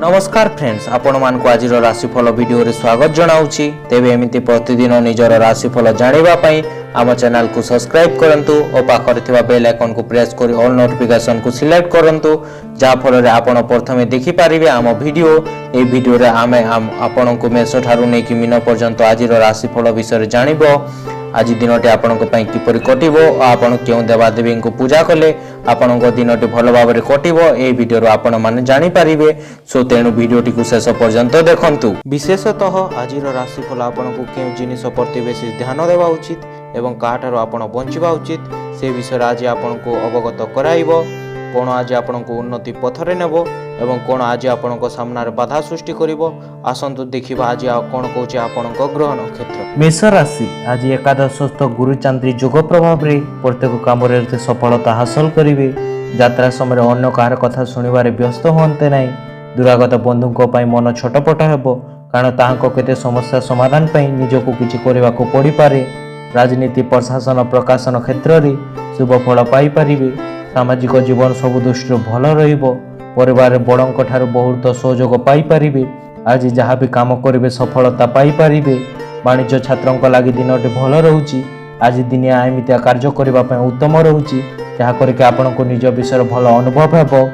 नमस्कार फ्रेंड्स, आपण मानक आज राशिफल वीडियो रे स्वागत जनाऊँगी। तेबे एमिति प्रतिदिन निजर राशिफल जानिबा पई आम चैनल को सब्सक्राइब करंतु और पाखरे थिबा बेल आइकन को प्रेस करी ऑल नोटिफिकेशन को सिलेक्ट करंतु, जा फल रे आपण प्रथमे देखि पारिबे आम वीडियो। ए वीडियो रे आमे आपण को मेष ठारू नै कि मीन पर्यंत आज राशिफल विषय जानिबो। आज दिनटी आपण किपरि कटिबो और आपण केउ देवादेवी को पूजा कले आपण दिनटी भल भाव में कटिबो ए वीडियो आपण माने जानि पारिबे। सो तेणु वीडियोटी को शेष पर्यंत देखंतु। विशेषतः आज राशिफल आपण को केउ जिनिस प्रति बेसी ध्यान देवा उचित एवं काठारो आपण बंचिबा उचित से विषय आज आपण को अवगत कराइबो। कोन आज आपण को उन्नति पथरे नेबो एवं कोन आज आपण को सामने बाधा सृष्टि करिवो। आसंतु देखिबा आज कोन कहूचे आपण को ग्रह नक्षत्र। मेष राशि आज एकादशस्थ गुरु चांद्री जोग प्रभाव रे प्रत्येक काम रे सफलता हासिल करिवे। यात्रा समय अन्य काहार कथा सुनिबारे व्यस्त होंते नाही। दुरागत बंधुको पई मन छटपट हेबो, कारण ताहाको केते समस्या समाधान पई निजको किछि करिवाको पड़ी पारे। राजनीति प्रशासन प्रकाशन क्षेत्र रे शुभ फल पाई परिवे। सामाजिक जीवन सब दृष्टि भल रहिबो। परिवार बड़ों ठारू बहुत सहयोग पाई परिवे। आज जहाँ भी काम करेंगे सफलता पाई परिवे। वाणिज्य छात्रों लगी दिनटी भल रोचे। आज दिनिया एमितिया कार्य करने उत्तम रोचे, जहाँ करके आपण को निज विषय भल अनुभव हेबो।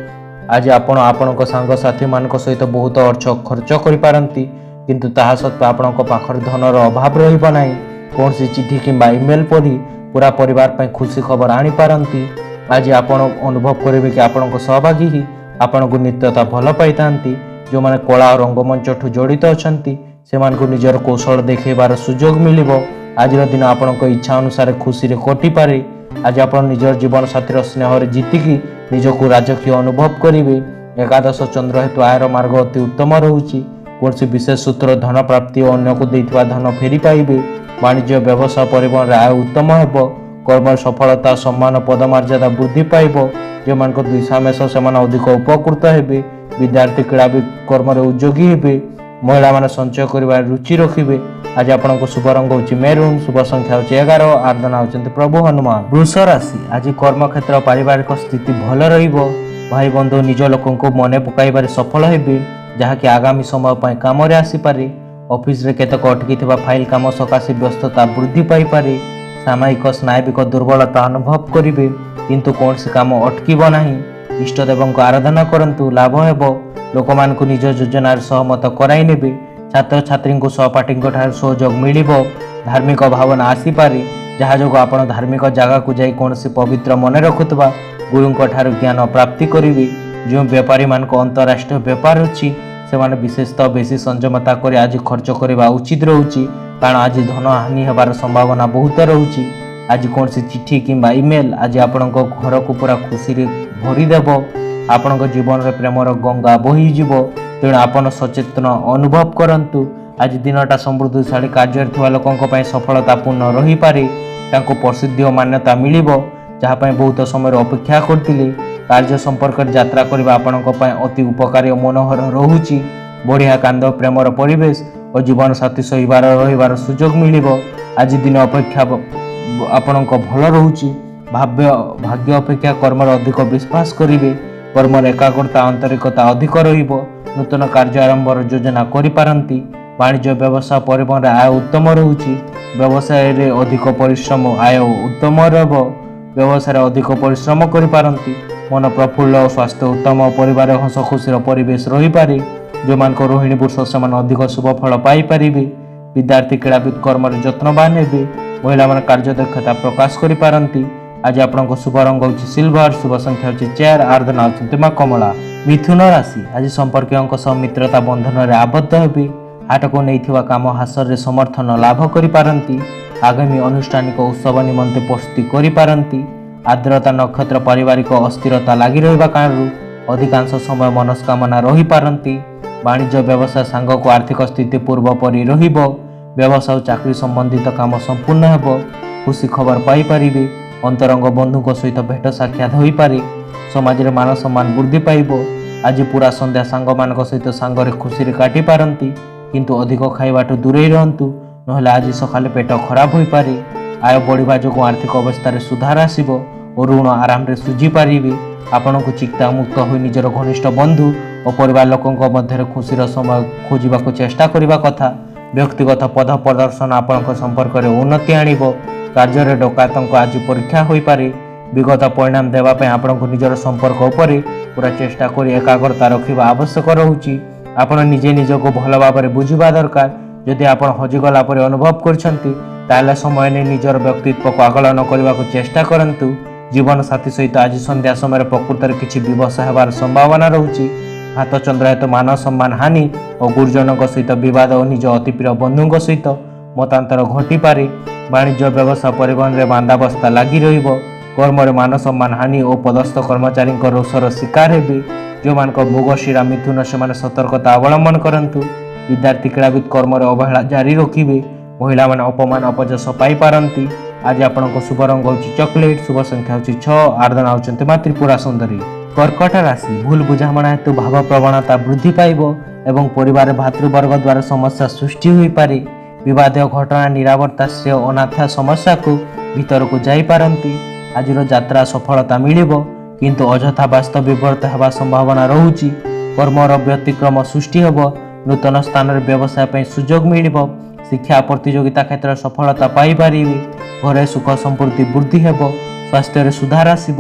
आज आपण सांगसाथी मान सहित बहुत अर्थ खर्च करिपारंती, किंतु ताहा सत्वे आपण पाखर धनर अभाव रहिबो नाही। कौन सी चिठी किंबा ईमेल पढ़ी पूरा परिवार पे खुशी खबर आनी पारंती। आज आपण अनुभव करेंगे कि आपण सहभागी ही आपण को नित्यता भल पाई थांती। जो माने कला और रंगमंच ठू जड़ित अछंती से मान को निजर कौशल देखेबार सुजोग मिलिबो। आज दिन आपण को इच्छा अनुसार खुशी रे कटि पारे। आज आपण निजर जीवन साथी स्नेह रे जीतिकी निजको राजकीय अनुभव करिवे। एकादश चंद्र हेतु आयर मार्ग अति उत्तम रहउची। कोनसी विशेष सूत्र धन प्राप्ति और अन्य को देथिबा धन फेरी पाइबे। वाणिज्य व्यवसाय परिवहन रे आय उत्तम हेबो। कर्म सफलता सम्मान पदमर्यादा वृद्धि पाइबो। जो मान को द्विषा मेष से अधिक उपकृत हेबे। विद्यार्थी क्रीड़ाविद कर्म रे उद्योगी हेबे। महिला माने संचय करिबार रुचि रखिबे। आज आपण को शुभ रंग होची मेरून, शुभ संख्या होची 11, आराधना होचंती प्रभु हनुमान। वृष राशि आज कर्म क्षेत्र पारिवारिक स्थिति भल रहिबो। भाई बंधु निज लोकन को मने पकाइबार सफल हेबे, जहा कि आगामी समय पय काम रे आसी पारे। ऑफिस रे केतक अटकी थिबा फाइल काम सकाशे व्यस्तता वृद्धि पाई पारे। सामायिक स्नायविक दुर्बलता अनुभव करिवे, किंतु कौन से काम अटकीब नाही। इष्ट देवों को आराधना करंतु, लाभ हेबो। लोक मान को निज योजना सहमत कराई नेबे। छात्र छात्री को सहपाठी सहयोग मिलिबो। धार्मिक भावना आसी पारे, जहा जोग आपण धार्मिक जगह को जाई कौन से पवित्र मन रखुतबा गुरुंक ठारू ज्ञान प्राप्ति करिवे। जो व्यापारी मान को अंतरराष्ट्रीय व्यापार अछि से माने विशेषतः बेसी संयमता करी आज खर्च करबा उचित रहउची, कारण आज धन हानि हेबार संभावना बहुत रहउची। आज कौन सी चिट्ठी किंबा ईमेल आज आपण घर को पूरा खुशी रे भरी देबो। आपण जीवन रे प्रेमर गंगा बही जीवो। तेणु आपण सचेतन अनुभव करंतु। आज दिनटा समृद्धिशाली कार्य थिबा लोकंक पय सफलता पूर्ण रही पारे। तांको प्रसिद्धि और मान्यता मिलिबो, जहा पय बहुत समय अपेक्षा करथिले। कार्य संपर्क यात्रा करबा आपणक पय अति उपकारी और मनोहर रहुची। बढ़िया कांद प्रेमर परिवेश और जीवन साथी सहिबार रहिबार सुजोग मिलिबो। आज दिन अपेक्षा आपणक भल रहुची। भाग्य अपेक्षा कर्म अधिक विश्वास करिवे। कर्म एकाग्रता आंतरिकता अधिक रहिबो। नूतन कार्य आरंभ योजना करि पारंती। वाणिज्य व्यवसाय परिवहन आय उत्तम रहुची। व्यवसाय रे अधिक परिश्रम आय उत्तम रहबो। व्यवसाय रे अधिक परिश्रम करि पारंती। मन प्रफुल्ल और स्वास्थ्य उत्तम, परिवार हस खुशी परिवेश रही पारे। जो मान को रोहिणी पुरुष से अधिक शुभ फल पाई परिवे। विद्यार्थी क्रीड़ाविद कर्म जत्नवान हेबे। महिला मान कार्य दक्षता प्रकाश करि पारंती। आज आपण शुभ रंग होची सिल्वर, शुभ संख्या होची 4, आराधना होची मां कमला। मिथुन राशि आज संपर्कियों सह मित्रता बंधन रे आबद्ध हेबे। हाट को नैथिबा काम हासर रे समर्थन लाभ करि पारंती। आगामी अनुष्ठानिक उत्सव निमंते प्रस्तुति करि पारंती। आर्द्रता नक्षत्र पारिवारिक अस्थिरता लगी रहिबा कारण अधिकांश समय मनस्कामना रही पारंती। वाणिज्य व्यवसाय सांग को आर्थिक स्थिति पूर्व परि रहिबो। व्यवसाय और चाकरी संबंधित काम संपूर्ण हेबो। खुशी खबर पाई परिबे। अंतरंग बंधु को सहित भेट साक्षात होई पारे। समाज रे मान सम्मान वृद्धि पाइबो। आज पूरा संध्या सांग मान सहित सांगरे खुशी रे काटी पारंती, किंतु अधिक खाइबाटू दूरे रहंतु, नहले आज सकाले पेट खराब होई पारे। आय बढ़िबा जो आर्थिक अवस्था रे सुधार आसिबो और ऋण आराम रे सुझी पारिबे। आपण को चिंता मुक्त हो निजर घनिष्ठ बंधु ଓ ପରିବାର ଲୋକଙ୍କ ମଧ୍ୟରେ ଖୁସିର ସମୟ ଖୋଜିବାକୁ ଚେଷ୍ଟା କରିବା କଥା। ବ୍ୟକ୍ତିଗତ ପଦ ପ୍ରଦର୍ଶନ ଆପଣଙ୍କ ସମ୍ପର୍କରେ ଉନ୍ନତି ଆଣିବ। କାର୍ଯ୍ୟରେ ଡକାୟତଙ୍କ ଆଜି ପରୀକ୍ଷା ହୋଇପାରେ। ବିଗତ ପରିଣାମ ଦେବା ପାଇଁ ଆପଣଙ୍କୁ ନିଜର ସମ୍ପର୍କ ଉପରେ ପୁରା ଚେଷ୍ଟା କରି ଏକାଗ୍ରତା ରଖିବା ଆବଶ୍ୟକ ରହୁଛି। ଆପଣ ନିଜେ ନିଜକୁ ଭଲ ଭାବରେ ବୁଝିବା ଦରକାର। ଯଦି ଆପଣ ହଜିଗଲା ପରି ଅନୁଭବ କରୁଛନ୍ତି ତାହେଲେ ସମୟ ନେଇ ନିଜର ବ୍ୟକ୍ତିତ୍ୱକୁ ଆକଳନ କରିବାକୁ ଚେଷ୍ଟା କରନ୍ତୁ। ଜୀବନସାଥୀ ସହିତ ଆଜି ସନ୍ଧ୍ୟା ସମୟରେ ପ୍ରକୃତରେ କିଛି ବିବଶ ହେବାର ସମ୍ଭାବନା ରହୁଛି। ହାତଚନ୍ଦ୍ର ହେତୁ ମାନ ସମ୍ମାନ ହାନି ଓ ଗୁରୁଜନଙ୍କ ସହିତ ବିବାଦ ଓ ନିଜ ଅତି ପ୍ରିୟ ବନ୍ଧୁଙ୍କ ସହିତ ମତାନ୍ତର ଘଟିପାରେ। ବାଣିଜ୍ୟ ବ୍ୟବସାୟ ପରିବହନରେ ମାନ୍ଦାବସ୍ଥା ଲାଗି ରହିବ। କର୍ମରେ ମାନ ସମ୍ମାନ ହାନି ଓ ପଦସ୍ଥ କର୍ମଚାରୀଙ୍କ ରୋଷର ଶିକାର ହେବେ। ଯେଉଁମାନଙ୍କ ମୃଗଶିରା ମିଥୁନ ସେମାନେ ସତର୍କତା ଅବଲମ୍ବନ କରନ୍ତୁ। ବିଦ୍ୟାର୍ଥୀ କ୍ରୀଡ଼ାବିତ କର୍ମରେ ଅବହେଳା ଜାରି ରଖିବେ। ମହିଳାମାନେ ଅପମାନ ଅପଯଶ ପାଇପାରନ୍ତି। ଆଜି ଆପଣଙ୍କ ଶୁଭ ରଙ୍ଗ ହେଉଛି ଚକୋଲେଟ୍। ଶୁଭ ସଂଖ୍ୟା ହେଉଛି 6। ଆରାଧନା ହେଉଛନ୍ତି ମା ତ୍ରିପୁରା ସୁନ୍ଦରୀ। କର୍କଟ ରାଶି ଭୁଲ ବୁଝାମଣା ହେତୁ ଭାବ ପ୍ରବଣତା ବୃଦ୍ଧି ପାଇବ ଏବଂ ପରିବାର ଭାତୃବର୍ଗ ଦ୍ୱାରା ସମସ୍ୟା ସୃଷ୍ଟି ହୋଇପାରେ। ବିବାଦୀୟ ଘଟଣା ନିରାବର୍ତ୍ତା ଶ୍ରେୟ ଅନାଥା ସମସ୍ୟାକୁ ଭିତରକୁ ଯାଇପାରନ୍ତି। ଆଜିର ଯାତ୍ରା ସଫଳତା ମିଳିବ କିନ୍ତୁ ଅଯଥା ବାସ୍ତବ ବିବ୍ରତ ହେବା ସମ୍ଭାବନା ରହୁଛି। କର୍ମର ବ୍ୟତିକ୍ରମ ସୃଷ୍ଟି ହେବ। ନୂତନ ସ୍ଥାନରେ ବ୍ୟବସାୟ ପାଇଁ ସୁଯୋଗ ମିଳିବ। ଶିକ୍ଷା ପ୍ରତିଯୋଗିତା କ୍ଷେତ୍ରରେ ସଫଳତା ପାଇପାରିବେ। ଘରେ ସୁଖ ସମୃଦ୍ଧି ବୃଦ୍ଧି ହେବ। ସ୍ୱାସ୍ଥ୍ୟରେ ସୁଧାର ଆସିବ।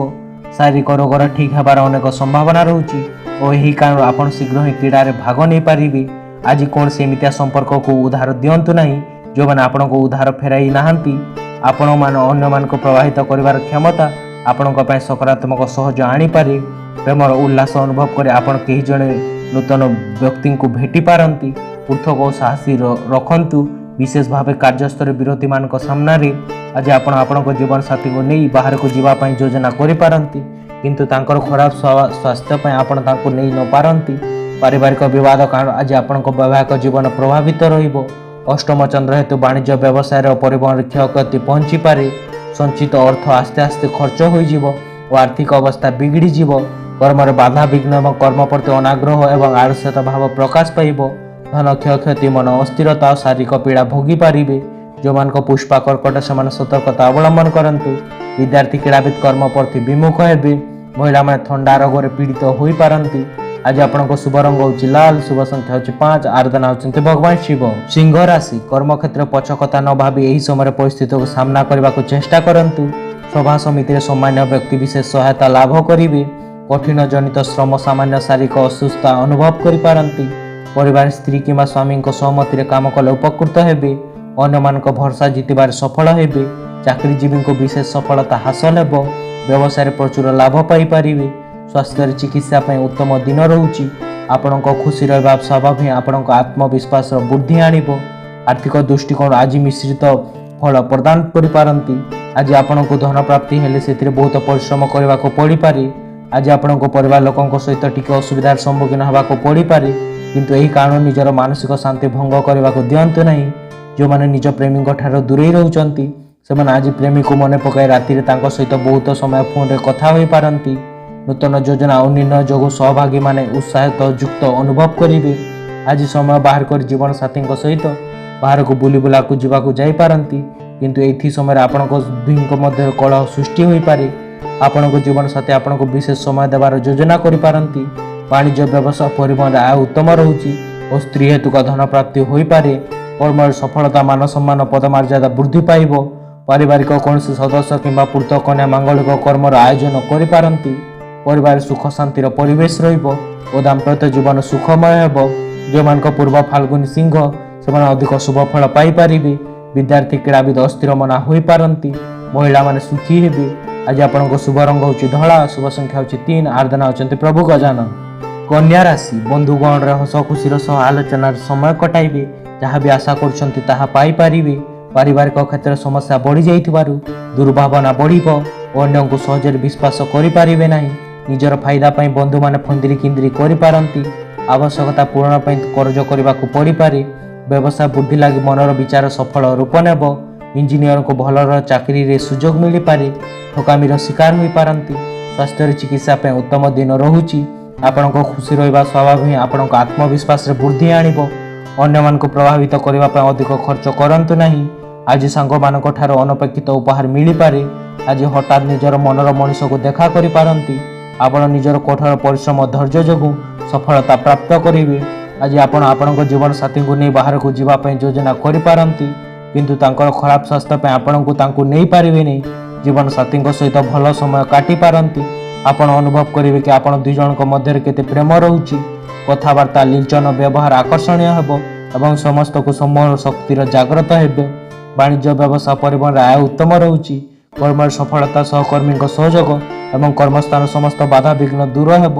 ଶାରୀରିକ ରୋଗର ଠିକ୍ ହେବାର ଅନେକ ସମ୍ଭାବନା ରହୁଛି ଓ ଏହି କାରଣରୁ ଆପଣ ଶୀଘ୍ର ହିଁ କ୍ରୀଡ଼ାରେ ଭାଗ ନେଇପାରିବେ। ଆଜି କୌଣସି ଏମିତିଆ ସମ୍ପର୍କକୁ ଉଦ୍ଧାର ଦିଅନ୍ତୁ ନାହିଁ ଯେଉଁମାନେ ଆପଣଙ୍କୁ ଉଦ୍ଧାର ଫେରାଇ ନାହାନ୍ତି। ଆପଣମାନେ ଅନ୍ୟମାନଙ୍କୁ ପ୍ରଭାବିତ କରିବାର କ୍ଷମତା ଆପଣଙ୍କ ପାଇଁ ସକାରାତ୍ମକ ସହଜ ଆଣିପାରେ। ପ୍ରେମର ଉଲ୍ଲାସ ଅନୁଭବ କରି ଆପଣ କେହି ଜଣେ ନୂତନ ବ୍ୟକ୍ତିଙ୍କୁ ଭେଟି ପାରନ୍ତି। ପୃଥକ ଓ ସାହସୀ ରଖନ୍ତୁ। ବିଶେଷ ଭାବେ କାର୍ଯ୍ୟସ୍ଥଳୀ ବିରୋଧୀମାନଙ୍କ ସାମ୍ନାରେ ଆଜି ଆପଣ ଆପଣଙ୍କ ଜୀବନସାଥୀଙ୍କୁ ନେଇ ବାହାରକୁ ଯିବା ପାଇଁ ଯୋଜନା କରିପାରନ୍ତି କିନ୍ତୁ ତାଙ୍କର ଖରାପ ସ୍ୱାସ୍ଥ୍ୟ ପାଇଁ ଆପଣ ତାଙ୍କୁ ନେଇ ନ ପାରନ୍ତି। ପାରିବାରିକ ବିବାଦ କାରଣ ଆଜି ଆପଣଙ୍କ ବୈବାହିକ ଜୀବନ ପ୍ରଭାବିତ ରହିବ। ଅଷ୍ଟମ ଚନ୍ଦ୍ର ହେତୁ ବାଣିଜ୍ୟ ବ୍ୟବସାୟରେ ଓ ପରିବହନରେ କ୍ଷୟକ୍ଷତି ପହଞ୍ଚିପାରେ। ସଞ୍ଚିତ ଅର୍ଥ ଆସ୍ତେ ଆସ୍ତେ ଖର୍ଚ୍ଚ ହୋଇଯିବ ଓ ଆର୍ଥିକ ଅବସ୍ଥା ବିଗିଡ଼ିଯିବ। କର୍ମରେ ବାଧାବିଘ୍ନ ଏବଂ କର୍ମ ପ୍ରତି ଅନାଗ୍ରହ ଏବଂ ଆଳସ୍ୟତା ଭାବ ପ୍ରକାଶ ପାଇବ। ଧନ କ୍ଷୟକ୍ଷତି ମନ ଅସ୍ଥିରତା ଓ ଶାରୀରିକ ପୀଡ଼ା ଭୋଗି ପାରିବେ। ଯେଉଁମାନଙ୍କ ପୁଷ୍ପା କର୍କଟ ସେମାନେ ସତର୍କତା ଅବଲମ୍ବନ କରନ୍ତୁ। ବିଦ୍ୟାର୍ଥୀ କ୍ରୀଡ଼ାବିତ କର୍ମ ପ୍ରତି ବିମୁଖ ହେବେ। ମହିଳାମାନେ ଥଣ୍ଡା ରୋଗରେ ପୀଡ଼ିତ ହୋଇପାରନ୍ତି। ଆଜି ଆପଣଙ୍କ ଶୁଭ ରଙ୍ଗ ହେଉଛି ଲାଲ। ଶୁଭ ସଂଖ୍ୟା ହେଉଛି 5। ଆରାଧନା ହେଉଛନ୍ତି ଭଗବାନ ଶିବ। ସିଂହ ରାଶି କର୍ମକ୍ଷେତ୍ର ପଛକଥା ନ ଭାବି ଏହି ସମୟରେ ପରିସ୍ଥିତିକୁ ସାମ୍ନା କରିବାକୁ ଚେଷ୍ଟା କରନ୍ତୁ। ସଭା ସମିତିରେ ସାମାନ୍ୟ ବ୍ୟକ୍ତିବିଶେଷ ସହାୟତା ଲାଭ କରିବେ। କଠିନ ଜନିତ ଶ୍ରମ ସାମାନ୍ୟ ଶାରୀରିକ ଅସୁସ୍ଥତା ଅନୁଭବ କରିପାରନ୍ତି। ପରିବାର ସ୍ତ୍ରୀ କିମ୍ବା ସ୍ୱାମୀଙ୍କ ସହମତିରେ କାମ କଲେ ଉପକୃତ ହେବେ। ଅନ୍ୟମାନଙ୍କ ଭରସା ଜିତିବାରେ ସଫଳ ହେବେ। ଚାକିରିଜୀବୀଙ୍କୁ ବିଶେଷ ସଫଳତା ହାସଲ ହେବ। ବ୍ୟବସାୟରେ ପ୍ରଚୁର ଲାଭ ପାଇପାରିବେ। ସ୍ୱାସ୍ଥ୍ୟରେ ଚିକିତ୍ସା ପାଇଁ ଉତ୍ତମ ଦିନ ରହୁଛି। ଆପଣଙ୍କ ଖୁସି ରହିବା ସ୍ୱଭାବ ହିଁ ଆପଣଙ୍କ ଆତ୍ମବିଶ୍ୱାସର ବୃଦ୍ଧି ଆଣିବ। ଆର୍ଥିକ ଦୃଷ୍ଟିକୋଣ ଆଜି ମିଶ୍ରିତ ଫଳ ପ୍ରଦାନ କରିପାରନ୍ତି। ଆଜି ଆପଣଙ୍କୁ ଧନ ପ୍ରାପ୍ତି ହେଲେ ସେଥିରେ ବହୁତ ପରିଶ୍ରମ କରିବାକୁ ପଡ଼ିପାରେ। ଆଜି ଆପଣଙ୍କ ପରିବାର ଲୋକଙ୍କ ସହିତ ଟିକେ ଅସୁବିଧାର ସମ୍ମୁଖୀନ ହେବାକୁ ପଡ଼ିପାରେ କିନ୍ତୁ ଏହି କାରଣ ନିଜର ମାନସିକ ଶାନ୍ତି ଭଙ୍ଗ କରିବାକୁ ଦିଅନ୍ତୁ ନାହିଁ। ଯେଉଁମାନେ ନିଜ ପ୍ରେମୀଙ୍କ ଠାରୁ ଦୂରେଇ ରହୁଛନ୍ତି ସେମାନେ ଆଜି ପ୍ରେମୀକୁ ମନେ ପକାଇ ରାତିରେ ତାଙ୍କ ସହିତ ବହୁତ ସମୟ ଫୋନରେ କଥା ହୋଇପାରନ୍ତି। ନୂତନ ଯୋଜନା ଓ ନିର୍ଣ୍ଣୟ ଯୋଗୁଁ ସହଭାଗୀମାନେ ଉତ୍ସାହିତ ଯୁକ୍ତ ଅନୁଭବ କରିବେ। ଆଜି ସମୟ ବାହାର କରି ଜୀବନସାଥୀଙ୍କ ସହିତ ବାହାରକୁ ବୁଲିବୁଲାକୁ ଯିବାକୁ ଯାଇପାରନ୍ତି କିନ୍ତୁ ଏହି ସମୟରେ ଆପଣଙ୍କ ଦୁହିଁଙ୍କ ମଧ୍ୟରେ କଳହ ସୃଷ୍ଟି ହୋଇପାରେ। ଆପଣଙ୍କ ଜୀବନସାଥୀ ଆପଣଙ୍କୁ ବିଶେଷ ସମୟ ଦେବାର ଯୋଜନା କରିପାରନ୍ତି। ବାଣିଜ୍ୟ ବ୍ୟବସାୟ ପରିବହନରେ ଆୟ ଉତ୍ତମ ରହୁଛି ଓ ସ୍ତ୍ରୀ ହେତୁକ ଧନ ପ୍ରାପ୍ତି ହୋଇପାରେ। କର୍ମରେ ସଫଳତା ମାନ ସମ୍ମାନ ପଦମର୍ଯ୍ୟାଦା ବୃଦ୍ଧି ପାଇବ। ପାରିବାରିକ କୌଣସି ସଦସ୍ୟ କିମ୍ବା ପୂର୍ତ୍ତ କନ୍ୟା ମାଙ୍ଗଳିକ କର୍ମର ଆୟୋଜନ କରିପାରନ୍ତି। ପରିବାରରେ ସୁଖ ଶାନ୍ତିର ପରିବେଶ ରହିବ ଓ ଦାମ୍ପତ୍ୟ ଜୀବନ ସୁଖମୟ ହେବ। ଯେଉଁମାନଙ୍କ ପୂର୍ବ ଫାଲ୍ଗୁନୀ ସିଂହ ସେମାନେ ଅଧିକ ଶୁଭ ଫଳ ପାଇପାରିବେ। ବିଦ୍ୟାର୍ଥୀ କ୍ରୀଡ଼ାବିତ ଅସ୍ଥିର ମନା ହୋଇପାରନ୍ତି। ମହିଳାମାନେ ସୁଖୀ ହେବେ। ଆଜି ଆପଣଙ୍କ ଶୁଭ ରଙ୍ଗ ହେଉଛି ଧଳା। ଶୁଭ ସଂଖ୍ୟା ହେଉଛି 3। ଆରାଧନା ହେଉଛନ୍ତି ପ୍ରଭୁ ଗଜାନନ। କନ୍ୟା ରାଶି ବନ୍ଧୁଗଣରେ ହସ ଖୁସିର ସହ ଆଲୋଚନାର ସମୟ କଟାଇବେ। ଯାହା ବି ଆଶା କରୁଛନ୍ତି ତାହା ପାଇପାରିବେ। ପାରିବାରିକ କ୍ଷେତ୍ରରେ ସମସ୍ୟା ବଢ଼ିଯାଇଥିବାରୁ ଦୁର୍ଭାବନା ବଢ଼ିବ ଓ ଅନ୍ୟଙ୍କୁ ସହଜରେ ବିଶ୍ୱାସ କରିପାରିବେ ନାହିଁ। ନିଜର ଫାଇଦା ପାଇଁ ବନ୍ଧୁମାନେ ଫନ୍ଦିରି କିନ୍ଦିରି କରିପାରନ୍ତି। ଆବଶ୍ୟକତା ପୂରଣ ପାଇଁ କରଜ କରିବାକୁ ପଡ଼ିପାରେ। ବ୍ୟବସାୟ ବୃଦ୍ଧି ଲାଗି ମନର ବିଚାର ସଫଳ ରୂପ ନେବ। ଇଞ୍ଜିନିୟରଙ୍କୁ ଭଲର ଚାକିରିରେ ସୁଯୋଗ ମିଳିପାରେ। ଠକାମିର ଶିକାର ହୋଇପାରନ୍ତି। ସ୍ୱାସ୍ଥ୍ୟରେ ଚିକିତ୍ସା ପାଇଁ ଉତ୍ତମ ଦିନ ରହୁଛି। ଆପଣଙ୍କ ଖୁସି ରହିବା ସ୍ୱଭାବ ହିଁ ଆପଣଙ୍କ ଆତ୍ମବିଶ୍ୱାସରେ ବୃଦ୍ଧି ଆଣିବ। ଅନ୍ୟମାନଙ୍କୁ ପ୍ରଭାବିତ କରିବା ପାଇଁ ଅଧିକ ଖର୍ଚ୍ଚ କରନ୍ତୁ ନାହିଁ। ଆଜି ସାଙ୍ଗମାନଙ୍କ ଠାରୁ ଅନପେକ୍ଷିତ ଉପହାର ମିଳିପାରେ। ଆଜି ହଠାତ୍ ନିଜର ମନର ମଣିଷକୁ ଦେଖା କରିପାରନ୍ତି। ଆପଣ ନିଜର କଠୋର ପରିଶ୍ରମ ଧୈର୍ଯ୍ୟ ଯୋଗୁଁ ସଫଳତା ପ୍ରାପ୍ତ କରିବେ। ଆଜି ଆପଣ ଆପଣଙ୍କ ଜୀବନସାଥୀଙ୍କୁ ନେଇ ବାହାରକୁ ଯିବା ପାଇଁ ଯୋଜନା କରିପାରନ୍ତି, କିନ୍ତୁ ତାଙ୍କର ଖରାପ ସ୍ୱାସ୍ଥ୍ୟ ପାଇଁ ଆପଣଙ୍କୁ ତାଙ୍କୁ ନେଇପାରିବେନି। ଜୀବନସାଥୀଙ୍କ ସହିତ ଭଲ ସମୟ କାଟିପାରନ୍ତି। ଆପଣ ଅନୁଭବ କରିବେ କି ଆପଣ ଦୁଇ ଜଣଙ୍କ ମଧ୍ୟରେ କେତେ ପ୍ରେମ ରହୁଛି। କଥାବାର୍ତ୍ତା ଲିଞ୍ଚନ ବ୍ୟବହାର ଆକର୍ଷଣୀୟ ହେବ ଏବଂ ସମସ୍ତଙ୍କୁ ସମୂହ ଶକ୍ତିର ଜାଗ୍ରତ ହେବେ। ବାଣିଜ୍ୟ ବ୍ୟବସାୟ ପରିବହନରେ ଆୟ ଉତ୍ତମ ରହୁଛି। କର୍ମରେ ସଫଳତା, ସହକର୍ମୀଙ୍କ ସହଯୋଗ ଏବଂ କର୍ମସ୍ଥାନ ସମସ୍ତ ବାଧାବିଘ୍ନ ଦୂର ହେବ।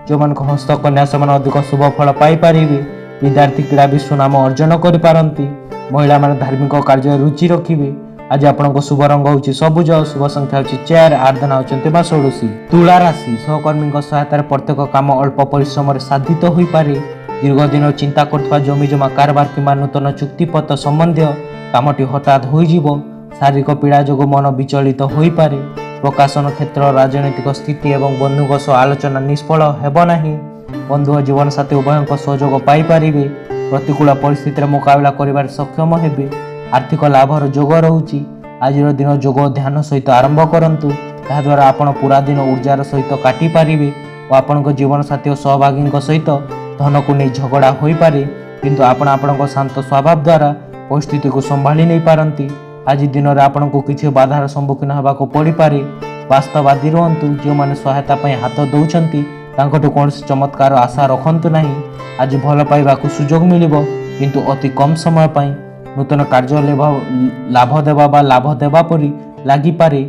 ଯେଉଁମାନଙ୍କ ହସ୍ତକନ୍ୟା ସେମାନେ ଅଧିକ ଶୁଭ ଫଳ ପାଇପାରିବେ। ବିଦ୍ୟାର୍ଥୀ କ୍ରୀଡ଼ା ବିଶ୍ୱନାମ ଅର୍ଜନ କରିପାରନ୍ତି। ମହିଳାମାନେ ଧାର୍ମିକ କାର୍ଯ୍ୟରେ ରୁଚି ରଖିବେ। ଆଜି ଆପଣଙ୍କ ଶୁଭ ରଙ୍ଗ ହେଉଛି ସବୁଜ, ଶୁଭ ସଂଖ୍ୟା ହେଉଛି 4, ଆରାଧନା ହେଉଛନ୍ତି ମା ଷୋଡ଼ଶୀ। ତୁଳା ରାଶି, ସହକର୍ମୀଙ୍କ ସହାୟତାରେ ପ୍ରତ୍ୟେକ କାମ ଅଳ୍ପ ପରିଶ୍ରମରେ ସାଧିତ ହୋଇପାରେ। ଦୀର୍ଘ ଦିନ ଚିନ୍ତା କରୁଥିବା ଜମିଜମା କାରବାର କିମ୍ବା ନୂତନ ଚୁକ୍ତିପତ୍ର ସମ୍ବନ୍ଧୀୟ କାମଟି ହଠାତ୍ ହୋଇଯିବ। ଶାରୀରିକ ପୀଡ଼ା ଯୋଗୁଁ ମନ ବିଚଳିତ ହୋଇପାରେ। ପ୍ରକାଶନ କ୍ଷେତ୍ର, ରାଜନୈତିକ ସ୍ଥିତି ଏବଂ ବନ୍ଧୁଙ୍କ ସହ ଆଲୋଚନା ନିଷ୍ଫଳ ହେବ ନାହିଁ। ବନ୍ଧୁ ଓ ଜୀବନସାଥୀ ଉଭୟଙ୍କ ସହଯୋଗ ପାଇପାରିବେ। ପ୍ରତିକୂଳ ପରିସ୍ଥିତିରେ ମୁକାବିଲା କରିବାରେ ସକ୍ଷମ ହେବେ। ଆର୍ଥିକ ଲାଭର ଯୋଗ ରହୁଛି। ଆଜିର ଦିନ ଯୋଗ ଓ ଧ୍ୟାନ ସହିତ ଆରମ୍ଭ କରନ୍ତୁ। ଏହାଦ୍ୱାରା ଆପଣ ପୁରା ଦିନ ଉର୍ଜାର ସହିତ କାଟିପାରିବେ ଓ ଆପଣଙ୍କ ଜୀବନସାଥୀ ଓ ସହଭାଗୀଙ୍କ ସହିତ ଧନକୁ ନେଇ ଝଗଡ଼ା ହୋଇପାରେ, କିନ୍ତୁ ଆପଣ ଆପଣଙ୍କ ଶାନ୍ତ ସ୍ୱଭାବ ଦ୍ୱାରା ପରିସ୍ଥିତିକୁ ସମ୍ଭାଳି ନେଇପାରନ୍ତି। ଆଜି ଦିନରେ ଆପଣଙ୍କୁ କିଛି ବାଧାର ସମ୍ମୁଖୀନ ହେବାକୁ ପଡ଼ିପାରେ। ବାସ୍ତବବାଦୀ ରୁହନ୍ତୁ। ଯେଉଁମାନେ ସହାୟତା ପାଇଁ ହାତ ଦେଉଛନ୍ତି ତାଙ୍କଠୁ କୌଣସି ଚମତ୍କାର ଆଶା ରଖନ୍ତୁ ନାହିଁ। ଆଜି ଭଲ ପାଇବାକୁ ସୁଯୋଗ ମିଳିବ, କିନ୍ତୁ ଅତି କମ୍ ସମୟ ପାଇଁ। ନୂତନ କାର୍ଯ୍ୟ ଲାଭ ଦେବା ବା ଲାଭ ଦେବା ପରି ଲାଗିପାରେ।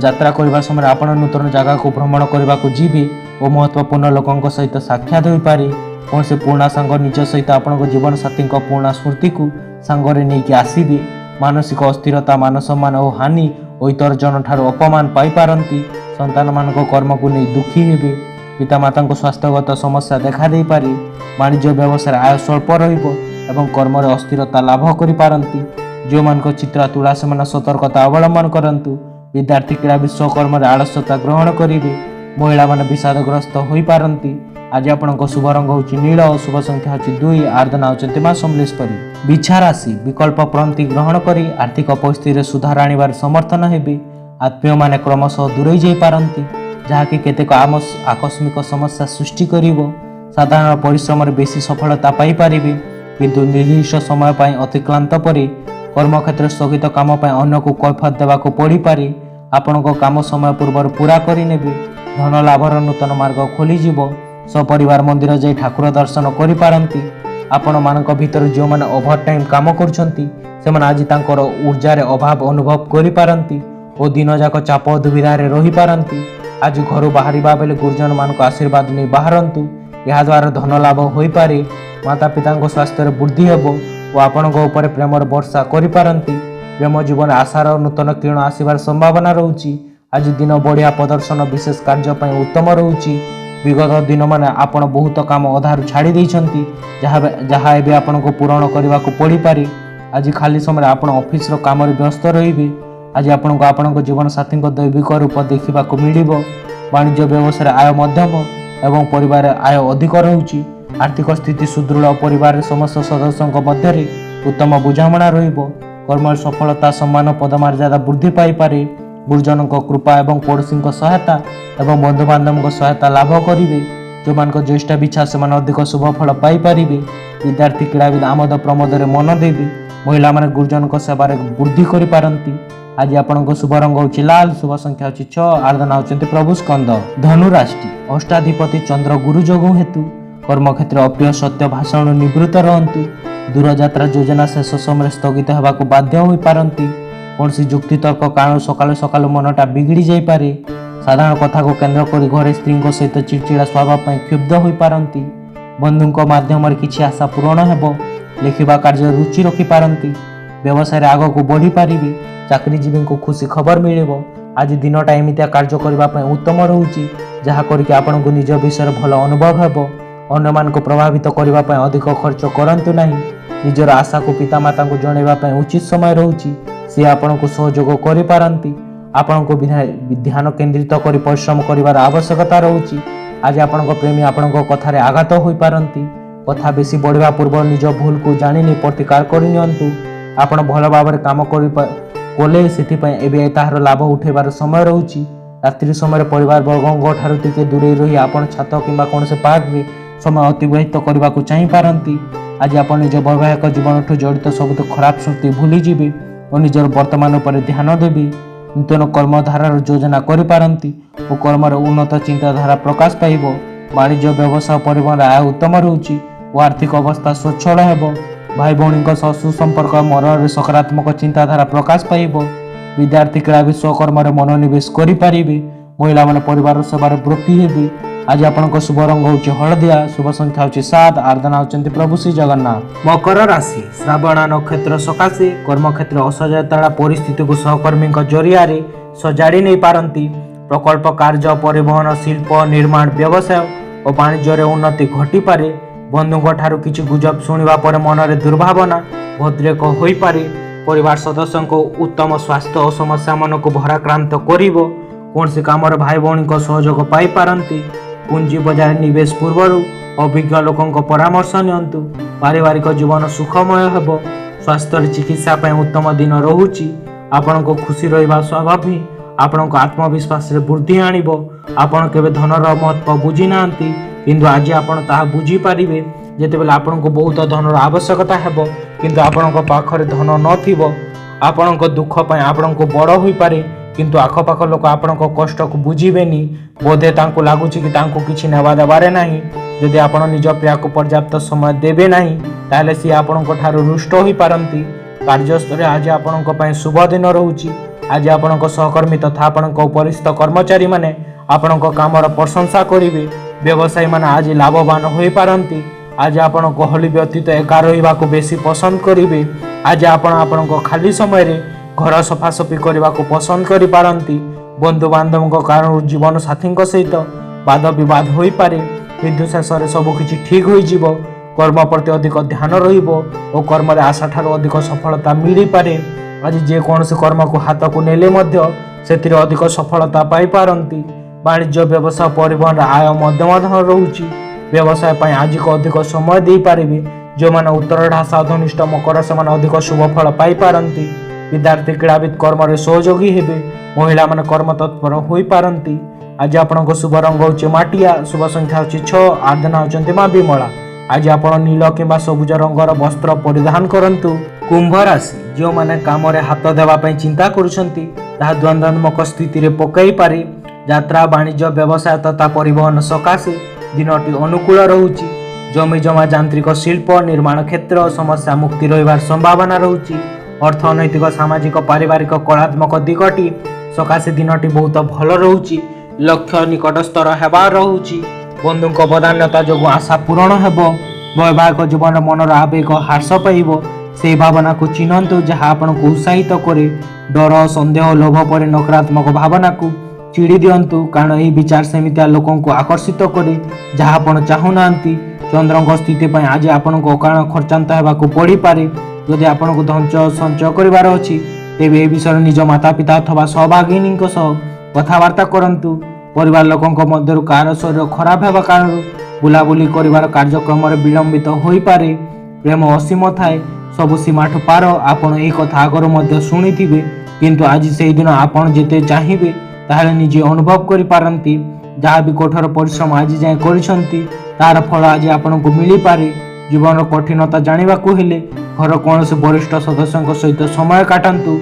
ଯାତ୍ରା କରିବା ସମୟରେ ଆପଣ ନୂତନ ଜାଗାକୁ ଭ୍ରମଣ କରିବାକୁ ଯିବେ ଓ ମହତ୍ତ୍ୱପୂର୍ଣ୍ଣ ଲୋକଙ୍କ ସହିତ ସାକ୍ଷାତ ହୋଇପାରେ। କୌଣସି ପୁରୁଣା ସାଙ୍ଗ ନିଜ ସହିତ ଆପଣଙ୍କ ଜୀବନସାଥୀଙ୍କ ପୁରୁଣା ସ୍ମୃତିକୁ ସାଙ୍ଗରେ ନେଇକି ଆସିବେ। ମାନସିକ ଅସ୍ଥିରତା, ମାନସମ୍ମାନ ଓ ହାନି ଓ ଇତର ଜଣଠାରୁ ଅପମାନ ପାଇପାରନ୍ତି। ସନ୍ତାନମାନଙ୍କ କର୍ମକୁ ନେଇ ଦୁଃଖୀ ହେବେ। ପିତାମାତାଙ୍କ ସ୍ୱାସ୍ଥ୍ୟଗତ ସମସ୍ୟା ଦେଖାଦେଇପାରେ। ବାଣିଜ୍ୟ ବ୍ୟବସାୟରେ ଆୟ ସ୍ୱଳ୍ପ ରହିବ ଏବଂ କର୍ମରେ ଅସ୍ଥିରତା ଲାଭ କରିପାରନ୍ତି। ଯେଉଁମାନଙ୍କ ଚିତ୍ର ତୁଳା ସେମାନେ ସତର୍କତା ଅବଲମ୍ବନ କରନ୍ତୁ। ବିଦ୍ୟାର୍ଥୀ କ୍ରୀଡ଼ା ବିଶ୍ୱକର୍ମରେ ଆଳସ୍ୟତା ଗ୍ରହଣ କରିବେ। ମହିଳାମାନେ ବିଷାଦଗ୍ରସ୍ତ ହୋଇପାରନ୍ତି। ଆଜି ଆପଣଙ୍କ ଶୁଭ ରଙ୍ଗ ହେଉଛି ନୀଳ ଓ ଶୁଭ ସଂଖ୍ୟା ହେଉଛି 2, ଆରାଧନା ହେଉଛନ୍ତି ମା ସମଲେଶ୍ୱରୀ। ବିଛା ରାଶି, ବିକଳ୍ପ ପନ୍ଥୀ ଗ୍ରହଣ କରି ଆର୍ଥିକ ପରିସ୍ଥିତିରେ ସୁଧାର ଆଣିବାରେ ସମର୍ଥନ ହେବେ। ଆତ୍ମୀୟମାନେ କ୍ରମଶଃ ଦୂରେଇ ଯାଇପାରନ୍ତି, ଯାହାକି କେତେକ ଆକସ୍ମିକ ସମସ୍ୟା ସୃଷ୍ଟି କରିବ। ସାଧାରଣ ପରିଶ୍ରମରେ ବେଶୀ ସଫଳତା ପାଇପାରିବେ, କିନ୍ତୁ ନିର୍ଦ୍ଦିଷ୍ଟ ସମୟ ପାଇଁ ଅତିକ୍ରାନ୍ତ ପରେ କର୍ମକ୍ଷେତ୍ରରେ ସ୍ଥଗିତ କାମ ପାଇଁ ଅନ୍ୟକୁ କୈଫିୟତ ଦେବାକୁ ପଡ଼ିପାରେ। ଆପଣଙ୍କ କାମ ସମୟ ପୂର୍ବରୁ ପୁରା କରିନେବେ। ଧନ ଲାଭର ନୂତନ ମାର୍ଗ ଖୋଲିଯିବ। ସପରିବାର ମନ୍ଦିର ଯାଇ ଠାକୁର ଦର୍ଶନ କରିପାରନ୍ତି। ଆପଣମାନଙ୍କ ଭିତରୁ ଯେଉଁମାନେ ଓଭରଟାଇମ୍ କାମ କରୁଛନ୍ତି ସେମାନେ ଆଜି ତାଙ୍କର ଉର୍ଜାରେ ଅଭାବ ଅନୁଭବ କରିପାରନ୍ତି ଓ ଦିନଯାକ ଚାପ ଓ ଦୁବିଧାରେ ରହିପାରନ୍ତି। ଆଜି ଘରୁ ବାହାରିବା ବେଳେ ଗୁରୁଜନମାନଙ୍କ ଆଶୀର୍ବାଦ ନେଇ ବାହାରନ୍ତୁ। ଏହାଦ୍ୱାରା ଧନ ଲାଭ ହୋଇପାରେ। ମାତା ପିତାଙ୍କ ସ୍ୱାସ୍ଥ୍ୟରେ ବୃଦ୍ଧି ହେବ ଓ ଆପଣଙ୍କ ଉପରେ ପ୍ରେମର ବର୍ଷା କରିପାରନ୍ତି। ପ୍ରେମ ଜୀବନରେ ଆଶାର ନୂତନ କିରଣ ଆସିବାର ସମ୍ଭାବନା ରହୁଛି। ଆଜି ଦିନ ବଢ଼ିଆ ପ୍ରଦର୍ଶନ ବିଶେଷ କାର୍ଯ୍ୟ ପାଇଁ ଉତ୍ତମ ରହୁଛି। ବିଗତ ଦିନମାନେ ଆପଣ ବହୁତ କାମ ଅଧାରୁ ଛାଡ଼ି ଦେଇଛନ୍ତି, ଯାହା ଏବେ ଆପଣଙ୍କୁ ପୂରଣ କରିବାକୁ ପଡ଼ିପାରେ। ଆଜି ଖାଲି ସମୟରେ ଆପଣ ଅଫିସର କାମରେ ବ୍ୟସ୍ତ ରହିବେ। ଆଜି ଆପଣଙ୍କୁ ଆପଣଙ୍କ ଜୀବନସାଥୀଙ୍କ ଦୈବିକ ରୂପ ଦେଖିବାକୁ ମିଳିବ। ବାଣିଜ୍ୟ ବ୍ୟବସାୟରେ ଆୟ ମଧ୍ୟମ ଏବଂ ପରିବାରରେ ଆୟ ଅଧିକ ରହୁଛି। ଆର୍ଥିକ ସ୍ଥିତି ସୁଦୃଢ଼ ଓ ପରିବାରରେ ସମସ୍ତ ସଦସ୍ୟଙ୍କ ମଧ୍ୟରେ ଉତ୍ତମ ବୁଝାମଣା ରହିବ। କର୍ମରେ ସଫଳତା, ସମ୍ମାନ, ପଦମର୍ଯ୍ୟାଦା ବୃଦ୍ଧି ପାଇପାରେ। ଗୁରୁଜନଙ୍କ କୃପା ଏବଂ ପଡ଼ୋଶୀଙ୍କ ସହାୟତା ଏବଂ ବନ୍ଧୁବାନ୍ଧବଙ୍କ ସହାୟତା ଲାଭ କରିବେ। ଯେଉଁମାନଙ୍କ ଜ୍ୟେଷ୍ଠ ବିଚ୍ଛା ସେମାନେ ଅଧିକ ଶୁଭ ଫଳ ପାଇପାରିବେ। ବିଦ୍ୟାର୍ଥୀ କ୍ରୀଡ଼ାବିତ ଆମୋଦ ପ୍ରମୋଦରେ ମନ ଦେବେ। ମହିଳାମାନେ ଗୁରୁଜନଙ୍କ ସେବାରେ ବୃଦ୍ଧି କରିପାରନ୍ତି। ଆଜି ଆପଣଙ୍କ ଶୁଭ ରଙ୍ଗ ହେଉଛି ଲାଲ, ଶୁଭ ସଂଖ୍ୟା ହେଉଛି 6, ଆରାଧନା ହେଉଛନ୍ତି ପ୍ରଭୁ ସ୍କନ୍ଦ। ଧନୁ ରାଶି, ଅଷ୍ଟାଧିପତି ଚନ୍ଦ୍ର ଗୁରୁ ଯୋଗୁଁ ହେତୁ କର୍ମକ୍ଷେତ୍ରରେ ଅପ୍ରିୟ ସତ୍ୟ ଭାଷଣରୁ ନିବୃତ୍ତ ରହନ୍ତୁ। ଦୂରଯାତ୍ରା ଯୋଜନା ଶେଷ ସମୟରେ ସ୍ଥଗିତ ହେବାକୁ ବାଧ୍ୟ ହୋଇପାରନ୍ତି। କୌଣସି ଯୁକ୍ତିତର୍କ କାରଣରୁ ସକାଳୁ ସକାଳୁ ମନଟା ବିଗିଡ଼ି ଯାଇପାରେ। ସାଧାରଣ କଥାକୁ କେନ୍ଦ୍ର କରି ଘରେ ସ୍ତ୍ରୀଙ୍କ ସହିତ ଚିଡ଼ଚିଡ଼ା ସ୍ୱଭାବ ପାଇଁ କ୍ଷୁବ୍ଧ ହୋଇପାରନ୍ତି। ବନ୍ଧୁଙ୍କ ମାଧ୍ୟମରେ କିଛି ଆଶା ପୂରଣ ହେବ। ଲେଖିବା କାର୍ଯ୍ୟରେ ରୁଚି ରଖିପାରନ୍ତି। ବ୍ୟବସାୟରେ ଆଗକୁ ବଢ଼ିପାରିବେ। ଚାକିରିଜୀବୀଙ୍କୁ ଖୁସି ଖବର ମିଳିବ। ଆଜି ଦିନଟା ଏମିତିଆ କାର୍ଯ୍ୟ କରିବା ପାଇଁ ଉତ୍ତମ ରହୁଛି, ଯାହା କରିକି ଆପଣଙ୍କୁ ନିଜ ବିଷୟରେ ଭଲ ଅନୁଭବ ହେବ। ଅନ୍ୟମାନଙ୍କୁ ପ୍ରଭାବିତ କରିବା ପାଇଁ ଅଧିକ ଖର୍ଚ୍ଚ କରନ୍ତୁ ନାହିଁ। ନିଜର ଆଶାକୁ ପିତାମାତାଙ୍କୁ ଜଣାଇବା ପାଇଁ ଉଚିତ ସମୟ ରହୁଛି। ସେ ଆପଣଙ୍କୁ ସହଯୋଗ କରିପାରନ୍ତି। ଆପଣଙ୍କୁ ଧ୍ୟାନ କେନ୍ଦ୍ରିତ କରି ପରିଶ୍ରମ କରିବାର ଆବଶ୍ୟକତା ରହୁଛି। ଆଜି ଆପଣଙ୍କ ପ୍ରେମୀ ଆପଣଙ୍କ କଥାରେ ଆଘାତ ହୋଇପାରନ୍ତି। କଥା ବେଶୀ ବଢ଼ିବା ପୂର୍ବରୁ ନିଜ ଭୁଲକୁ ଜାଣିନି ପ୍ରତିକାର କରିନିଅନ୍ତୁ। ଆପଣ ଭଲ ଭାବରେ କାମ କଲେ ସେଥିପାଇଁ ଏବେ ତାହାର ଲାଭ ଉଠାଇବାର ସମୟ ରହୁଛି ରାତ୍ରି ସମୟରେ ପରିବାର ବର୍ଗଙ୍କ ଠାରୁ ଟିକେ ଦୂରେଇ ରହି ଆପଣ ଛାତ କିମ୍ବା କୌଣସି ପାର୍କରେ ସମୟ ଅତିବାହିତ କରିବାକୁ ଚାହିଁପାରନ୍ତି। ଆଜି ଆପଣ ନିଜ ବୈବାହିକ ଜୀବନଠୁ ଜଡ଼ିତ ସବୁଠୁ ଖରାପ ସ୍ମୃତି ଭୁଲିଯିବେ ଓ ନିଜର ବର୍ତ୍ତମାନ ଉପରେ ଧ୍ୟାନ ଦେବେ। ନୂତନ କର୍ମଧାରାର ଯୋଜନା କରିପାରନ୍ତି ଓ କର୍ମରେ ଉନ୍ନତ ଚିନ୍ତାଧାରା ପ୍ରକାଶ ପାଇବ। ବାଣିଜ୍ୟ ବ୍ୟବସାୟ ପରିବହନରେ ଆୟ ଉତ୍ତମ ରହୁଛି ଓ ଆର୍ଥିକ ଅବସ୍ଥା ସ୍ୱଚ୍ଛଳ ହେବ। ଭାଇ ଭଉଣୀଙ୍କ ସହ ସୁସମ୍ପର୍କ ମନରେ ସକାରାତ୍ମକ ଚିନ୍ତାଧାରା ପ୍ରକାଶ ପାଇବ। ବିଦ୍ୟାର୍ଥୀ କ୍ରୀଡ଼ାବିତ ସ୍ୱକର୍ମରେ ମନୋନିବେଶ କରିପାରିବେ। ମହିଳାମାନେ ପରିବାର ସେବାରେ ବ୍ରତୀ ହେବେ। ଆଜି ଆପଣଙ୍କ ଶୁଭ ରଙ୍ଗ ହେଉଛି ହଳଦିଆ, ଶୁଭ ସଂଖ୍ୟା ହେଉଛି 7, ଆରାଧନା ହେଉଛନ୍ତି ପ୍ରଭୁ ଶ୍ରୀ ଜଗନ୍ନାଥ। ମକର ରାଶି, ଶ୍ରାବଣ ନକ୍ଷତ୍ର ସକାଶେ କର୍ମକ୍ଷେତ୍ର ଅସହାୟତା ପରିସ୍ଥିତିକୁ ସହକର୍ମୀଙ୍କ ଜରିଆରେ ସଜାଡ଼ି ନେଇପାରନ୍ତି। ପ୍ରକଳ୍ପ କାର୍ଯ୍ୟ, ପରିବହନ, ଶିଳ୍ପ, ନିର୍ମାଣ, ବ୍ୟବସାୟ ଓ ବାଣିଜ୍ୟରେ ଉନ୍ନତି ଘଟିପାରେ। ବନ୍ଧୁଙ୍କ ଠାରୁ କିଛି ଗୁଜବ ଶୁଣିବା ପରେ ମନରେ ଦୁର୍ଭାବନା ଭଦ୍ରେକ ହୋଇପାରେ। ପରିବାର ସଦସ୍ୟଙ୍କ ଉତ୍ତମ ସ୍ୱାସ୍ଥ୍ୟ ଓ ସମସ୍ୟାମାନଙ୍କୁ ଭରାକ୍ରାନ୍ତ କରିବ। କୌଣସି କାମରେ ଭାଇ ଭଉଣୀଙ୍କ ସହଯୋଗ ପାଇପାରନ୍ତି। ପୁଞ୍ଜି ବଜାରରେ ନିବେଶ ପୂର୍ବରୁ ଅଭିଜ୍ଞ ଲୋକଙ୍କ ପରାମର୍ଶ ନିଅନ୍ତୁ। ପାରିବାରିକ ଜୀବନ ସୁଖମୟ ହେବ। ସ୍ୱାସ୍ଥ୍ୟରେ ଚିକିତ୍ସା ପାଇଁ ଉତ୍ତମ ଦିନ ରହୁଛି। ଆପଣଙ୍କୁ ଖୁସି ରହିବା ସ୍ୱାଭାବିକ ଆପଣଙ୍କ ଆତ୍ମବିଶ୍ୱାସରେ ବୃଦ୍ଧି ଆଣିବ। ଆପଣ କେବେ ଧନର ମହତ୍ଵ ବୁଝି ନାହାନ୍ତି, କିନ୍ତୁ ଆଜି ଆପଣ ତାହା ବୁଝିପାରିବେ। ଯେତେବେଳେ ଆପଣଙ୍କୁ ବହୁତ ଧନର ଆବଶ୍ୟକତା ହେବ କିନ୍ତୁ ଆପଣଙ୍କ ପାଖରେ ଧନ ନଥିବ, ଆପଣଙ୍କ ଦୁଃଖ ପାଇଁ ଆପଣଙ୍କୁ ବଡ଼ ହୋଇପାରେ, କିନ୍ତୁ ଆଖପାଖ ଲୋକ ଆପଣଙ୍କ କଷ୍ଟକୁ ବୁଝିବେନି। ବୋଧେ ତାଙ୍କୁ ଲାଗୁଛି କି ତାଙ୍କୁ କିଛି ନେବା ଦେବାରେ ନାହିଁ। ଯଦି ଆପଣ ନିଜ ପ୍ରିୟାକୁ ପର୍ଯ୍ୟାପ୍ତ ସମୟ ଦେବେ ନାହିଁ, ତାହେଲେ ସିଏ ଆପଣଙ୍କ ଠାରୁ ରୁଷ୍ଟ ହୋଇପାରନ୍ତି। କାର୍ଯ୍ୟସ୍ଥଳରେ ଆଜି ଆପଣଙ୍କ ପାଇଁ ଶୁଭ ଦିନ ରହୁଛି। ଆଜି ଆପଣଙ୍କ ସହକର୍ମୀ ତଥା ଆପଣଙ୍କ ଉପରିସ୍ଥ କର୍ମଚାରୀମାନେ ଆପଣଙ୍କ କାମର ପ୍ରଶଂସା କରିବେ। ବ୍ୟବସାୟୀମାନେ ଆଜି ଲାଭବାନ ହୋଇପାରନ୍ତି। ଆଜି ଆପଣ ଗହଳି ବ୍ୟତୀତ ଏକା ରହିବାକୁ ବେଶୀ ପସନ୍ଦ କରିବେ। ଆଜି ଆପଣ ଆପଣଙ୍କ ଖାଲି ସମୟରେ ଘର ସଫାସଫି କରିବାକୁ ପସନ୍ଦ କରିପାରନ୍ତି। ବନ୍ଧୁବାନ୍ଧବଙ୍କ କାରଣରୁ ଜୀବନ ସାଥୀଙ୍କ ସହିତ ବାଦ ବିବାଦ ହୋଇପାରେ, କିନ୍ତୁ ଶେଷରେ ସବୁକିଛି ଠିକ୍ ହୋଇଯିବ। କର୍ମ ପ୍ରତି ଅଧିକ ଧ୍ୟାନ ରହିବ ଓ କର୍ମରେ ଆଶାଠାରୁ ଅଧିକ ସଫଳତା ମିଳିପାରେ। ଆଜି ଯେକୌଣସି କର୍ମକୁ ହାତକୁ ନେଲେ ମଧ୍ୟ ସେଥିରେ ଅଧିକ ସଫଳତା ପାଇପାରନ୍ତି। ବାଣିଜ୍ୟ, ବ୍ୟବସାୟ, ପରିବହନରେ ଆୟ ମଧ୍ୟମ ରହୁଛି। ବ୍ୟବସାୟ ପାଇଁ ଆଜିକୁ ଅଧିକ ସମୟ ଦେଇପାରିବେ। ଯେଉଁମାନେ ଉତ୍ତରଢାଷା ଧନିଷ୍ଠ ମକର ସେମାନେ ଅଧିକ ଶୁଭ ଫଳ ପାଇପାରନ୍ତି। ବିଦ୍ୟାର୍ଥୀ କ୍ରୀଡ଼ାବିତ କର୍ମରେ ସହଯୋଗୀ ହେବେ। ମହିଳାମାନେ କର୍ମତତ୍ପର ହୋଇପାରନ୍ତି। ଆଜି ଆପଣଙ୍କ ଶୁଭ ରଙ୍ଗ ହେଉଛି ମାଟିଆ, ଶୁଭ ସଂଖ୍ୟା ହେଉଛି 6, ଆରାଧନା ହେଉଛନ୍ତି ମା ବିମଳା। ଆଜି ଆପଣ ନୀଳ କିମ୍ବା ସବୁଜ ରଙ୍ଗର ବସ୍ତ୍ର ପରିଧାନ କରନ୍ତୁ। କୁମ୍ଭ ରାଶି, ଯେଉଁମାନେ କାମରେ ହାତ ଦେବା ପାଇଁ ଚିନ୍ତା କରୁଛନ୍ତି ତାହା ଦ୍ୱନ୍ଦ୍ୱାତ୍ମକ ସ୍ଥିତିରେ ପକାଇପାରେ। ଯାତ୍ରା, ବାଣିଜ୍ୟ, ବ୍ୟବସାୟ ତଥା ପରିବହନ ସକାଶେ ଦିନଟି ଅନୁକୂଳ ରହୁଛି। ଜମିଜମା, ଯାନ୍ତ୍ରିକ ଶିଳ୍ପ, ନିର୍ମାଣ କ୍ଷେତ୍ର ସମସ୍ୟା ମୁକ୍ତି ରହିବାର ସମ୍ଭାବନା ରହୁଛି। ଅର୍ଥନୈତିକ, ସାମାଜିକ, ପାରିବାରିକ, କଳାତ୍ମକ ଦିଗଟି ସକାଶେ ଦିନଟି ବହୁତ ଭଲ ରହୁଛି। ଲକ୍ଷ୍ୟ ନିକଟସ୍ଥର ହେବା ରହୁଛି। ବନ୍ଧୁଙ୍କ ବଦାନ୍ୟତା ଯୋଗୁଁ ଆଶା ପୂରଣ ହେବ। ବୈବାହିକ ଜୀବନରେ ମନର ଆବେଗ ହ୍ରାସ ପାଇବ। ସେହି ଭାବନାକୁ ଚିହ୍ନନ୍ତୁ ଯାହା ଆପଣଙ୍କୁ ଉତ୍ସାହିତ କରେ। ଡର, ସନ୍ଦେହ, ଲୋଭ ପରି ନକାରାତ୍ମକ ଭାବନାକୁ ଚିଡ଼ି ଦିଅନ୍ତୁ, କାରଣ ଏହି ବିଚାର ସେମିତିଆ ଲୋକଙ୍କୁ ଆକର୍ଷିତ କରେ ଯାହା ଆପଣ ଚାହୁଁନାହାନ୍ତି। ଚନ୍ଦ୍ରଙ୍କ ସ୍ଥିତି ପାଇଁ ଆଜି ଆପଣଙ୍କୁ ଅକାରଣ ଖର୍ଚ୍ଚାନ୍ତ ହେବାକୁ ପଡ଼ିପାରେ। ଯଦି ଆପଣଙ୍କୁ ଧୈର୍ଯ୍ୟ ସଞ୍ଚୟ କରିବାର ଅଛି ତେବେ ଏ ବିଷୟରେ ନିଜ ମାତାପିତା ଅଥବା ସହଭାଗିନୀଙ୍କ ସହ କଥାବାର୍ତ୍ତା କରନ୍ତୁ। ପରିବାର ଲୋକଙ୍କ ମଧ୍ୟରୁ କାହାର ଶରୀର ଖରାପ ହେବା କାରଣରୁ ବୁଲାବୁଲି କରିବାର କାର୍ଯ୍ୟକ୍ରମରେ ବିଳମ୍ବିତ ହୋଇପାରେ। ପ୍ରେମ ଅସୀମ ଥାଏ, ସବୁ ସୀମାଠୁ ପାର। ଆପଣ ଏହି କଥା ଆଗରୁ ମଧ୍ୟ ଶୁଣିଥିବେ, କିନ୍ତୁ ଆଜି ସେହିଦିନ ଆପଣ ଯେତେ ଚାହିଁବେ ତାହେଲେ ନିଜେ ଅନୁଭବ କରିପାରନ୍ତି। ଯାହା ବି କଠୋର ପରିଶ୍ରମ ଆଜି ଯାଏଁ କରିଛନ୍ତି ତାହାର ଫଳ ଆଜି ଆପଣଙ୍କୁ ମିଳିପାରେ। ଜୀବନର କଠିନତା ଜାଣିବାକୁ ହେଲେ ଘର କୌଣସି ବରିଷ୍ଠ ସଦସ୍ୟଙ୍କ ସହିତ ସମୟ କାଟନ୍ତୁ।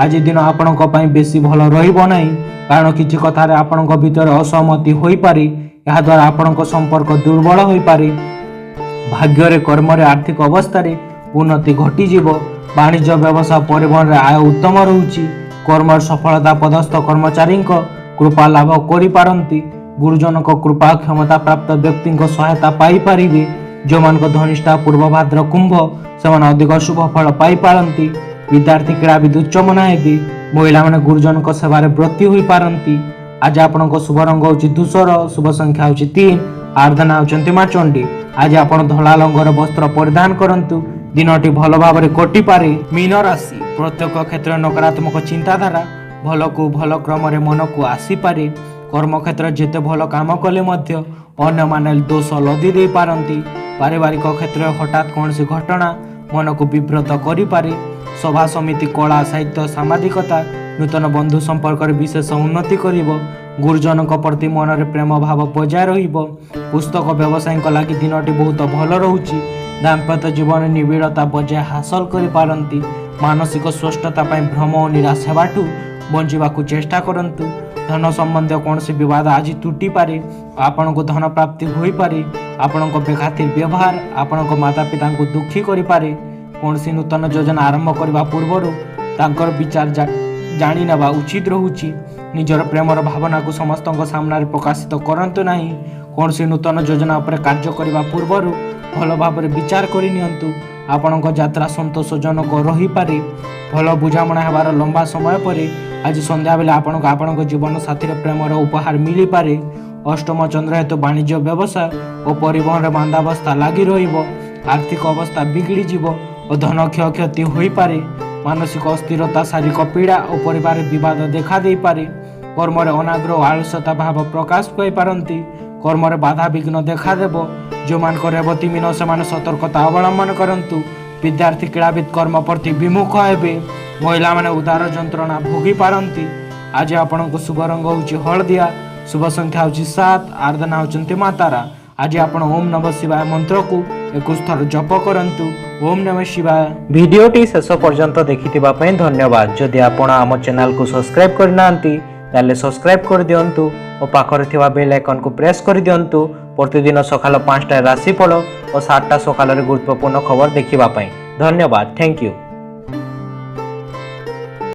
ଆଜି ଦିନ ଆପଣଙ୍କ ପାଇଁ ବେଶୀ ଭଲ ରହିବ ନାହିଁ, କାରଣ କିଛି କଥାରେ ଆପଣଙ୍କ ଭିତରେ ଅସହମତି ହୋଇପାରେ। ଏହାଦ୍ୱାରା ଆପଣଙ୍କ ସମ୍ପର୍କ ଦୁର୍ବଳ ହୋଇପାରେ। ଭାଗ୍ୟରେ, କର୍ମରେ, ଆର୍ଥିକ ଅବସ୍ଥାରେ ଉନ୍ନତି ଘଟିଯିବ। ବାଣିଜ୍ୟ, ବ୍ୟବସାୟ, ପରିବହନରେ ଆୟ ଉତ୍ତମ ରହୁଛି। କର୍ମର ସଫଳତା ପଦସ୍ଥ କର୍ମଚାରୀଙ୍କ କୃପା ଲାଭ କରିପାରନ୍ତି। ଗୁରୁଜନଙ୍କ କୃପା, କ୍ଷମତା ପ୍ରାପ୍ତ ବ୍ୟକ୍ତିଙ୍କ ସହାୟତା ପାଇପାରିବେ। ଯେଉଁମାନଙ୍କ ଧନିଷ୍ଠା ପୂର୍ବଭାଦ୍ର କୁମ୍ଭ ସେମାନେ ଅଧିକ ଶୁଭ ଫଳ ପାଇପାରନ୍ତି। ବିଦ୍ୟାର୍ଥୀ କ୍ରୀଡ଼ାବିତ ଉଚ୍ଚମନା ହେବେ। ମହିଳାମାନେ ଗୁରୁଜନଙ୍କ ସେବାରେ ବ୍ରତୀ ହୋଇପାରନ୍ତି। ଆଜି ଆପଣଙ୍କ ଶୁଭ ରଙ୍ଗ ହେଉଛି ଧୂସର, ଶୁଭ ସଂଖ୍ୟା ହେଉଛି 3, ଆରାଧନା ହେଉଛନ୍ତି ମା ଚଣ୍ଡୀ। ଆଜି ଆପଣ ଧଳା ରଙ୍ଗର ବସ୍ତ୍ର ପରିଧାନ କରନ୍ତୁ। ଦିନଟି ଭଲ ଭାବରେ କଟିପାରେ। ମୀନ ରାଶି, ପ୍ରତ୍ୟେକ କ୍ଷେତ୍ରରେ ନକାରାତ୍ମକ ଚିନ୍ତାଧାରା ଭଲକୁ ଭଲ କ୍ରମରେ ମନକୁ ଆସିପାରେ। କର୍ମକ୍ଷେତ୍ରରେ ଯେତେ ଭଲ କାମ କଲେ ମଧ୍ୟ ଅନ୍ୟମାନେ ଦୋଷ ଲଦି ଦେଇପାରନ୍ତି। ପାରିବାରିକ କ୍ଷେତ୍ରରେ ହଠାତ୍ କୌଣସି ଘଟଣା ମନକୁ ବିବ୍ରତ କରିପାରେ। ସଭା ସମିତି, କଳା, ସାହିତ୍ୟ, ସାମ୍ବାଦିକତା नूतन बंधु संपर्क विशेष उन्नति करिब। गुरुजन प्रति मन में प्रेम भाव बजाय रहिबो। पुस्तक व्यवसायी लगी दिनटी बहुत भल रोचे। दाम्पत्य जीवन निबिड़ता बजाय हासिल कर पारती। मानसिक स्वस्थता भ्रम और निराश होगाठू बंचवाक चेष्टा करंतु। धन संबंधी कौन विवाद आज तुटी पारे। आपण को धन प्राप्ति हो पारे। आपण को बेखातिर व्यवहार आपण को माता पिता को दुखी करि पारे। कौन नूतन योजना आरंभ करने पूर्व तांकर विचार जानी नेबा उचित रोचे। निजर प्रेमर भावना को समस्त सामने प्रकाशित करंतु नहीं। कौन नूतन योजना पर कार्य करने पूर्व भल भाव विचार करनियंतु। आपणक यात्रा संतोषजनक रही पारे। भल बुझामणा हेबार लंबा समय पर आज संध्या बेले आपणक जीवन साथी प्रेमर उपहार मिली पारे। अष्टम चंद्र हेतु वाणिज्य व्यवसाय और परिवहन मांदावस्था लगी रहिबो। आर्थिक अवस्था बिगड़ी जीवो और धन क्षयक्षति हो पारे। मानसिक अस्थिरता शारीरिक पीड़ा और परिवार विवाद देखा दे पारे। कर्म अनाग्रह और आलस्यता भाव प्रकाश पारती। कर्म बाधा विघ्न देखादेव। जो मान रेवती मीन से सतर्कता अवलंबन करंतु। विद्यार्थी क्रीड़ाविद कर्म प्रति विमुख हेबे। महिला माने उदार जंत्रणा भोगी पारती। आज आपण को शुभ रंग होची हलदिया। शुभ संख्या होची 7। आराधना होचंती मातारा। आज आपण ओम नमः शिवाय मंत्र को 21 थर जप करंतु। ओम नमः शिवाय। भिडियोटी शेष पर्यंत देखिथिबा पई धन्यवाद। जदि आपण आम चैनल को सब्सक्राइब करनांती ताले सब्सक्राइब कर दियंतु और पाखरे थिबा बेल आइकन को प्रेस कर दियंतु। प्रतिदिन सकाल 5टा राशिफल और 7टा सकाल गुरुत्वपूर्ण खबर देखिबा पई। धन्यवाद। Thank you.